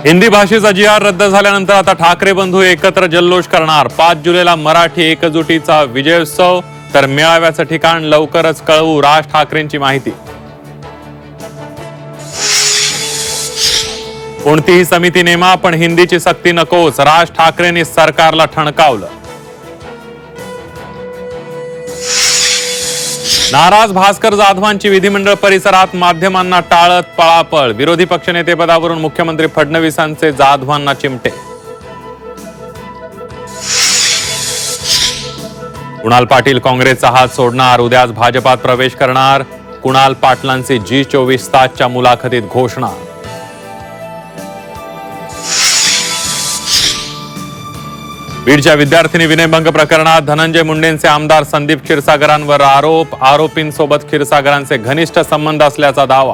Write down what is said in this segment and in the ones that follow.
हिंदी भाषेचा जी.आर. रद्द झाल्यानंतर आता ठाकरे बंधू एकत्र जल्लोष करणार। 5 जुलैला मराठी एकजुटीचा विजयोत्सव, तर मेळाव्याचं ठिकाण लवकरच कळवू, राज ठाकरेंची माहिती। कोणतीही समिती नेमा पण हिंदीची सक्ती नकोच, राज ठाकरेंनी सरकारला ठणकावलं। नाराज भास्कर जाधवांची विधिमंडळ परिसरात माध्यमांना टाळत पळापळ, विरोधी पक्षनेतेपदावरून मुख्यमंत्री फडणवीसांचे जाधवांना चिमटे। कुणाल पाटील काँग्रेसचा हात सोडणार, उद्याच भाजपात प्रवेश करणार। कुणाल पाटलांची G24 तासच्या मुलाखतीत घोषणा। बीडच्या विद्यार्थिनी विनयभंग प्रकरणात धनंजय मुंडेंचे आमदार संदीप क्षीरसागरांवर आरोप, आरोपींसोबत क्षीरसागरांचे घनिष्ठ संबंध असल्याचा दावा।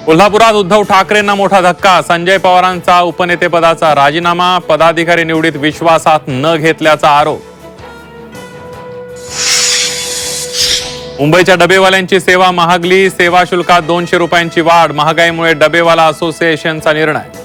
कोल्हापुरात उद्धव ठाकरेंना मोठा धक्का, संजय पवारांचा उपनेतेपदाचा राजीनामा, पदाधिकारी निवडीत विश्वासात न घेतल्याचा आरोप। मुंबईच्या डबेवाल्यांची सेवा महागली, सेवा शुल्कात 200 रुपयांची वाढ, महागाईमुळे डबेवाला असोसिएशनचा निर्णय।